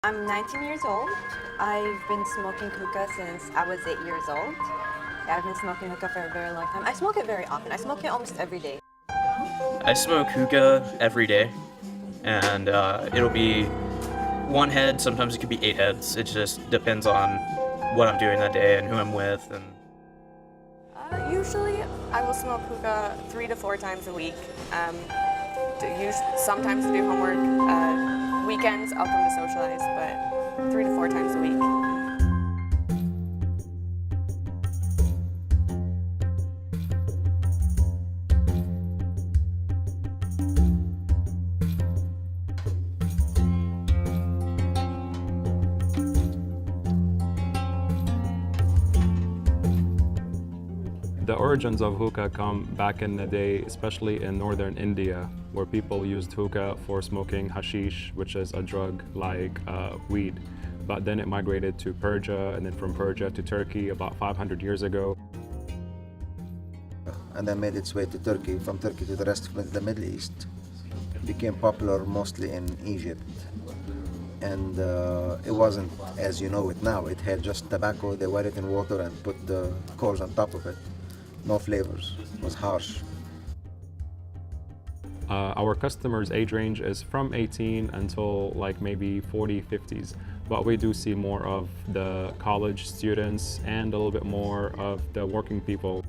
I'm 19 years old. I've been smoking hookah since I was 8 years old. Yeah, I've been smoking hookah for a very long time. I smoke it very often. I smoke it almost every day. I smoke hookah every day, and it'll be one head, sometimes it could be 8 heads. It just depends on what I'm doing that day and who I'm with. And Usually I will smoke hookah 3 to 4 times a week. Sometimes to do homework. Weekends I'll come to socialize, but 3 to 4 times a week. The origins of hookah come back in the day, especially in northern India, where people used hookah for smoking hashish, which is a drug like weed. But then it migrated to Persia, and then from Persia to Turkey about 500 years ago. And then made its way to Turkey, from Turkey to the rest of the Middle East. It became popular mostly in Egypt. And it wasn't as you know it now. It had just tobacco, they wet it in water and put the coals on top of it. No flavors, it was harsh. Our customers' age range is from 18 until like maybe 40, 50s. But we do see more of the college students and a little bit more of the working people.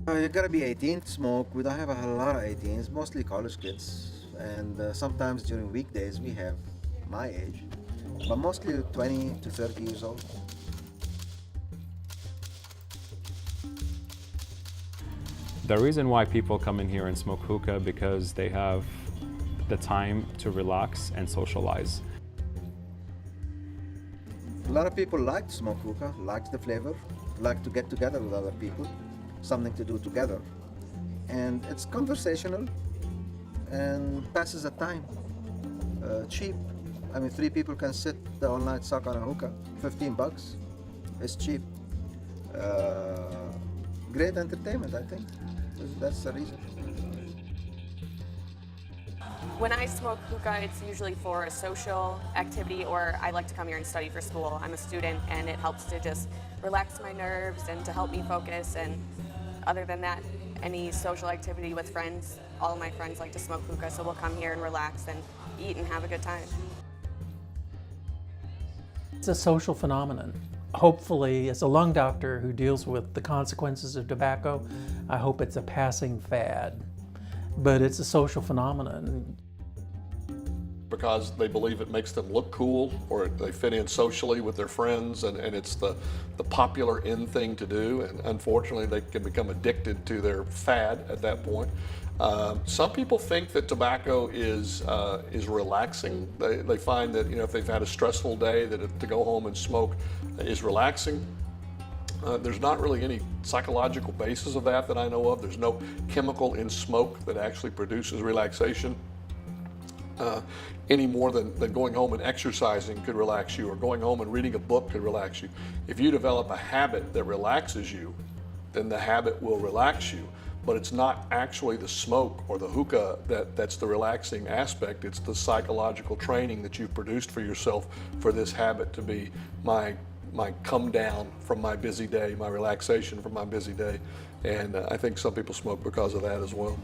You gotta be 18 to smoke. We don't have a lot of 18s, mostly college kids. And sometimes during weekdays we have my age, but mostly 20 to 30 years old. The reason why people come in here and smoke hookah because they have the time to relax and socialize. A lot of people like to smoke hookah, like the flavor, like to get together with other people, something to do together. And it's conversational and passes the time. Cheap. I mean, 3 people can sit the all night suck on a hookah. $15. It's cheap. Great entertainment, I think. That's the reason. When I smoke hookah, it's usually for a social activity, or I like to come here and study for school. I'm a student, and it helps to just relax my nerves and to help me focus. And other than that, any social activity with friends, all of my friends like to smoke hookah, so we'll come here and relax and eat and have a good time. It's a social phenomenon. Hopefully, as a lung doctor who deals with the consequences of tobacco, I hope it's a passing fad. But it's a social phenomenon. Because they believe it makes them look cool, or they fit in socially with their friends, and it's the popular in thing to do, and unfortunately they can become addicted to their fad at that point. Some people think that tobacco is relaxing. They find that, you know, if they've had a stressful day, that to go home and smoke is relaxing. There's not really any psychological basis of that I know of. There's no chemical in smoke that actually produces relaxation. Any more than going home and exercising could relax you, or going home and reading a book could relax you. If you develop a habit that relaxes you, then the habit will relax you. But it's not actually the smoke or the hookah that's the relaxing aspect. It's the psychological training that you've produced for yourself for this habit to be my come down from my busy day, my relaxation from my busy day. And I think some people smoke because of that as well.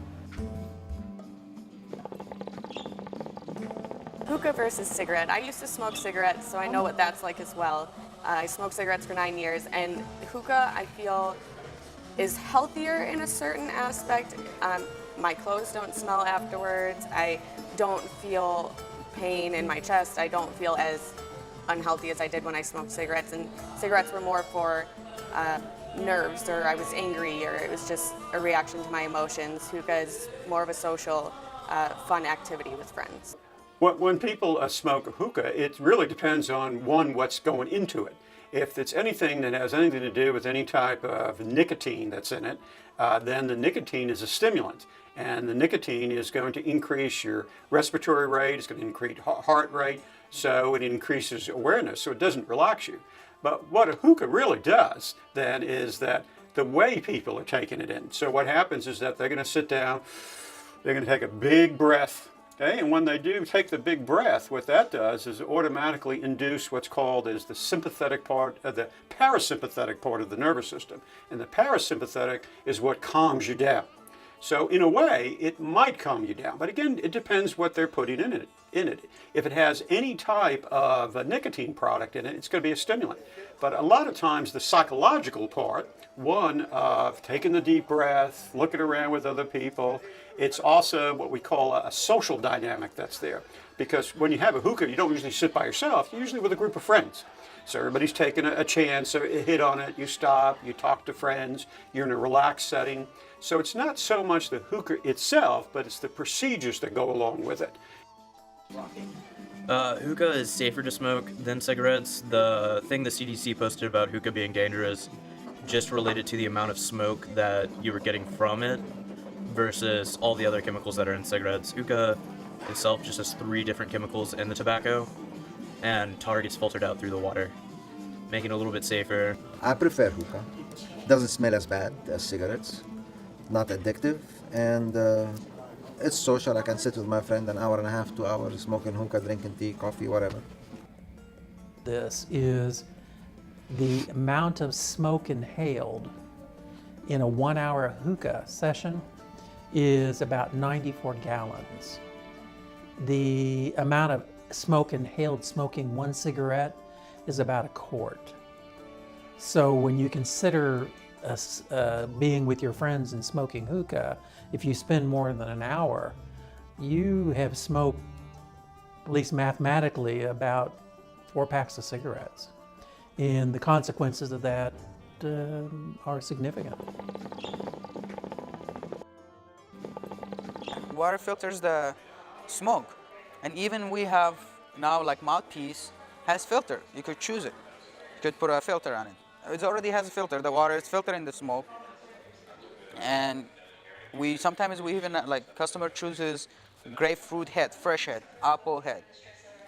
Hookah versus cigarette. I used to smoke cigarettes, so I know what that's like as well. I smoked cigarettes for 9 years, and hookah, I feel, is healthier in a certain aspect. My clothes don't smell afterwards. I don't feel pain in my chest. I don't feel as unhealthy as I did when I smoked cigarettes. And cigarettes were more for nerves, or I was angry, or it was just a reaction to my emotions. Hookah is more of a social, fun activity with friends. When people smoke hookah, it really depends on, one, what's going into it. If it's anything that has anything to do with any type of nicotine that's in it, then the nicotine is a stimulant. And the nicotine is going to increase your respiratory rate, it's going to increase heart rate, so it increases awareness, so it doesn't relax you. But what a hookah really does, then, is that the way people are taking it in. So what happens is that they're going to sit down, they're going to take a big breath, Okay, and when they do take the big breath, what that does is automatically induce what's called as the sympathetic part of the parasympathetic part of the nervous system. And the parasympathetic is what calms you down. So in a way, it might calm you down. But again, it depends what they're putting in it. If it has any type of a nicotine product in it, it's going to be a stimulant. But a lot of times the psychological part, one of taking the deep breath, looking around with other people, it's also what we call a social dynamic that's there. Because when you have a hookah, you don't usually sit by yourself, you're usually with a group of friends. So everybody's taking a chance, or a hit on it, you stop, you talk to friends, you're in a relaxed setting. So it's not so much the hookah itself, but it's the procedures that go along with it. Hookah is safer to smoke than cigarettes. The thing the CDC posted about hookah being dangerous just related to the amount of smoke that you were getting from it versus all the other chemicals that are in cigarettes. Hookah itself just has 3 different chemicals in the tobacco, and tar gets filtered out through the water, making it a little bit safer. I prefer hookah. Doesn't smell as bad as cigarettes. Not addictive, and it's social. I can sit with my friend an hour and a half, 2 hours, smoking hookah, drinking tea, coffee, whatever. This is the amount of smoke inhaled in a 1-hour hookah session is about 94 gallons. The amount of smoke inhaled smoking 1 cigarette is about 1 quart. So when you consider being with your friends and smoking hookah, if you spend more than an hour, you have smoked, at least mathematically, about 4 packs of cigarettes. And the consequences of that are significant. Water filters the smoke, and even we have now like mouthpiece has filter. You could choose it. You could put a filter on it. It already has a filter. The water is filtering the smoke, and sometimes we even like customer chooses grapefruit head, fresh head, apple head,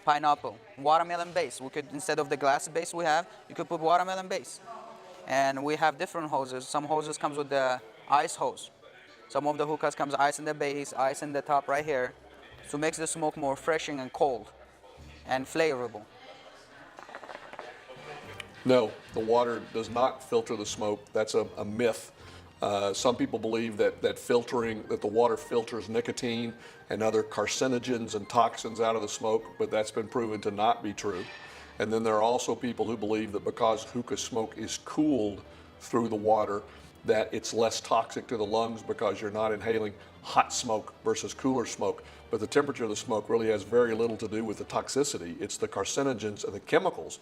pineapple, watermelon base. We could, instead of the glass base we have, you could put watermelon base. And we have different hoses. Some hoses comes with the ice hose. Some of the hookahs comes ice in the base, ice in the top right here. So it makes the smoke more refreshing and cold and flavorable. No, the water does not filter the smoke. That's a myth. Some people believe that the water filters nicotine and other carcinogens and toxins out of the smoke, but that's been proven to not be true. And then there are also people who believe that because hookah smoke is cooled through the water, that it's less toxic to the lungs because you're not inhaling hot smoke versus cooler smoke. But the temperature of the smoke really has very little to do with the toxicity. It's the carcinogens and the chemicals.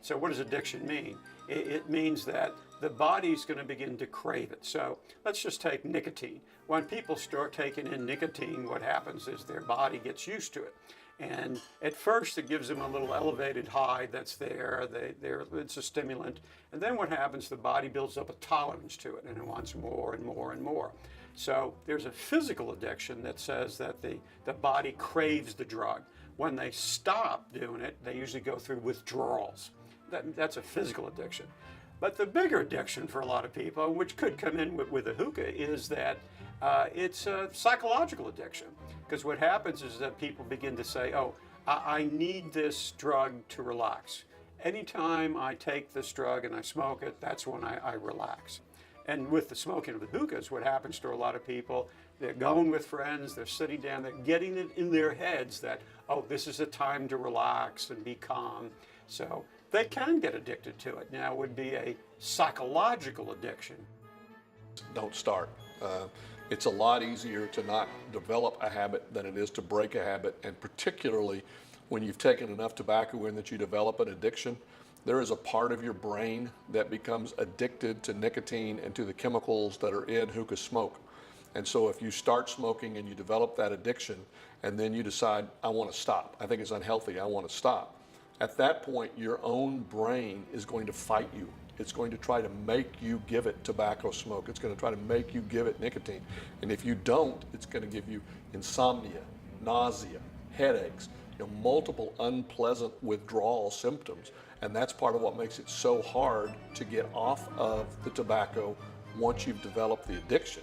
So what does addiction mean? It means that the body's going to begin to crave it. So let's just take nicotine. When people start taking in nicotine, what happens is their body gets used to it. And at first it gives them a little elevated high that's there. It's a stimulant. And then what happens, the body builds up a tolerance to it and it wants more and more and more. So there's a physical addiction that says that the body craves the drug. When they stop doing it, they usually go through withdrawals. That's a physical addiction. But the bigger addiction for a lot of people, which could come in with a hookah, is that it's a psychological addiction. Because what happens is that people begin to say, oh, I need this drug to relax. Anytime I take this drug and I smoke it, that's when I relax. And with the smoking of the hookahs, what happens to a lot of people, they're going with friends, they're sitting down, they're getting it in their heads that, oh, this is a time to relax and be calm. So they can get addicted to it. Now, it would be a psychological addiction. Don't start. It's a lot easier to not develop a habit than it is to break a habit, and particularly when you've taken enough tobacco in that you develop an addiction, there is a part of your brain that becomes addicted to nicotine and to the chemicals that are in hookah smoke. And so if you start smoking and you develop that addiction and then you decide, I want to stop, I think it's unhealthy, I want to stop, at that point your own brain is going to fight you. It's going to try to make you give it tobacco smoke. It's going to try to make you give it nicotine. And if you don't, it's going to give you insomnia, nausea, headaches, multiple unpleasant withdrawal symptoms. And that's part of what makes it so hard to get off of the tobacco once you've developed the addiction.